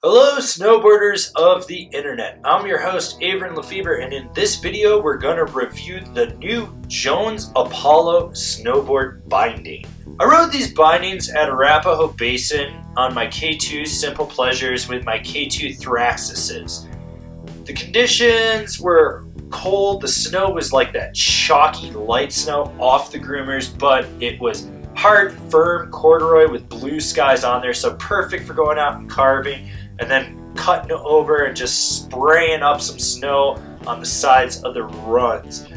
Hello snowboarders of the internet, I'm your host Avran LeFeber, and in this video we're going to review the new Jones Apollo snowboard binding. I rode these bindings at Arapahoe Basin on my K2 Simple Pleasures with my K2 Thraxises. The conditions were cold, the snow was like that chalky light snow off the groomers, but it was hard, firm corduroy with blue skies on there, so perfect for going out and carving and then cutting over and just spraying up some snow on the sides of the runs.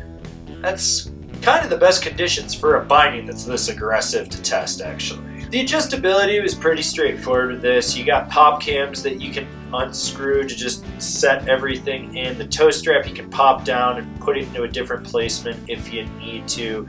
That's kind of the best conditions for a binding that's this aggressive to test, actually. The adjustability was pretty straightforward with this. You got pop cams that you can unscrew to just set everything in. The toe strap you can pop down and put it into a different placement if you need to.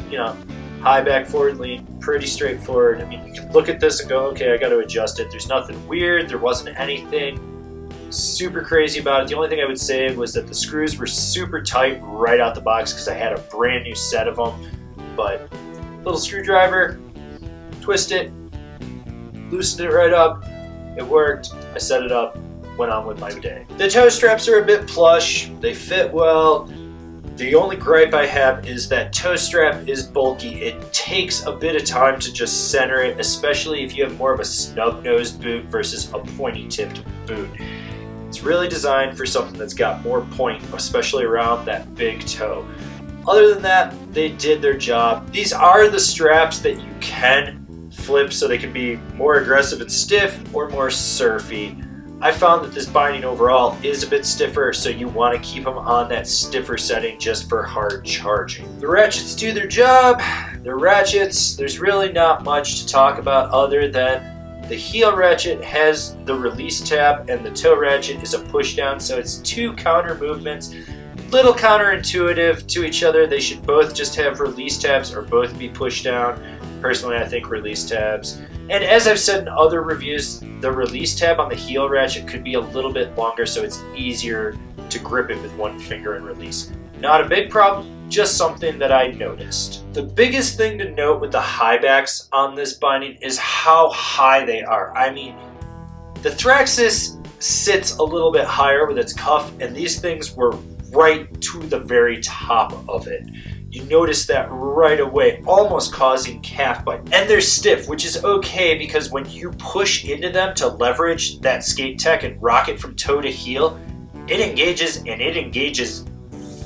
You know, high back, forward lean, pretty straightforward. I mean, you can look at this and go, okay, I got to adjust it. There's nothing weird. There wasn't anything super crazy about it. The only thing I would say was that the screws were super tight right out the box because I had a brand new set of them. But little screwdriver, twist it, loosened it right up. It worked. I set it up, went on with my day. The toe straps are a bit plush. They fit well. The only gripe I have is that toe strap is bulky. It takes a bit of time to just center it, especially if you have more of a snub-nosed boot versus a pointy-tipped boot. It's really designed for something that's got more point, especially around that big toe. Other than that, they did their job. These are the straps that you can flip so they can be more aggressive and stiff or more surfy. I found that this binding overall is a bit stiffer, so you want to keep them on that stiffer setting just for hard charging. The ratchets do their job. They're ratchets. There's really not much to talk about other than the heel ratchet has the release tab and the toe ratchet is a push down, so it's two counter movements. Little counterintuitive to each other. They should both just have release tabs or both be push down. Personally, I think release tabs. And as I've said in other reviews, the release tab on the heel ratchet could be a little bit longer, so it's easier to grip it with one finger and release. Not a big problem, just something that I noticed. The biggest thing to note with the high backs on this binding is how high they are. I mean, the Thraxis sits a little bit higher with its cuff, and these things were right to the very top of it. You notice that right away, almost causing calf bite. And they're stiff, which is okay because when you push into them to leverage that skate tech and rock it from toe to heel, it engages and it engages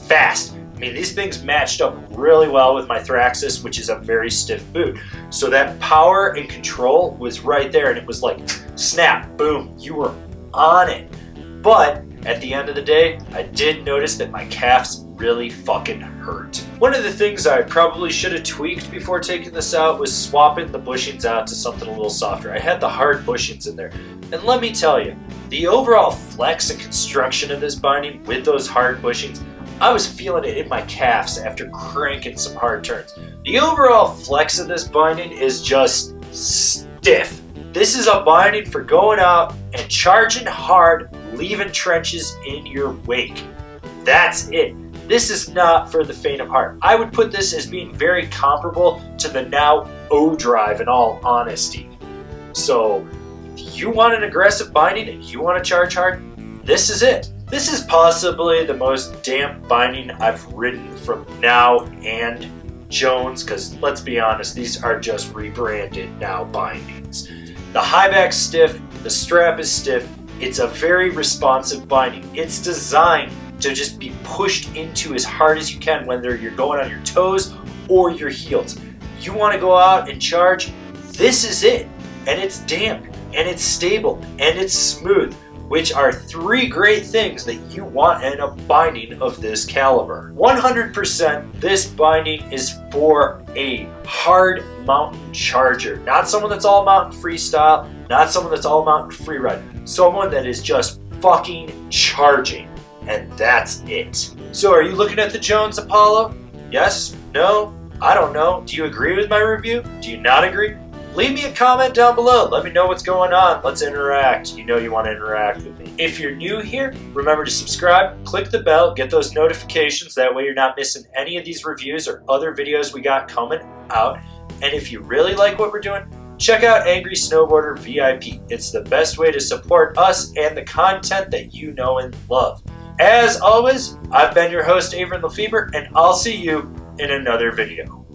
fast. I mean, these things matched up really well with my Thraxis, which is a very stiff boot. So that power and control was right there, and it was like, snap, boom, you were on it. But at the end of the day, I did notice that my calves really fucking hurt. One of the things I probably should have tweaked before taking this out was swapping the bushings out to something a little softer. I had the hard bushings in there. And let me tell you, the overall flex and construction of this binding with those hard bushings, I was feeling it in my calves after cranking some hard turns. The overall flex of this binding is just stiff. This is a binding for going out and charging hard, leaving trenches in your wake. That's it. This is not for the faint of heart. I would put this as being very comparable to the now O-Drive in all honesty. So if you want an aggressive binding and you want to charge hard, this is it. This is possibly the most damp binding I've ridden from Now and Jones, because let's be honest, these are just rebranded Now bindings. The high back's stiff, the strap is stiff. It's a very responsive binding. It's designed to just be pushed into as hard as you can, whether you're going on your toes or your heels. You want to go out and charge, this is it. And it's damp, and it's stable, and it's smooth, which are three great things that you want in a binding of this caliber. 100% this binding is for a hard mountain charger. Not someone that's all mountain freestyle, not someone that's all mountain freeride. Someone that is just fucking charging. And that's it. So are you looking at the Jones Apollo? Yes? No? I don't know. Do you agree with my review? Do you not agree? Leave me a comment down below. Let me know what's going on. Let's interact. You know you want to interact with me. If you're new here, remember to subscribe, click the bell, get those notifications. That way you're not missing any of these reviews or other videos we got coming out. And if you really like what we're doing, check out Angry Snowboarder VIP. It's the best way to support us and the content that you know and love. As always, I've been your host, Avran LeFeber, and I'll see you in another video.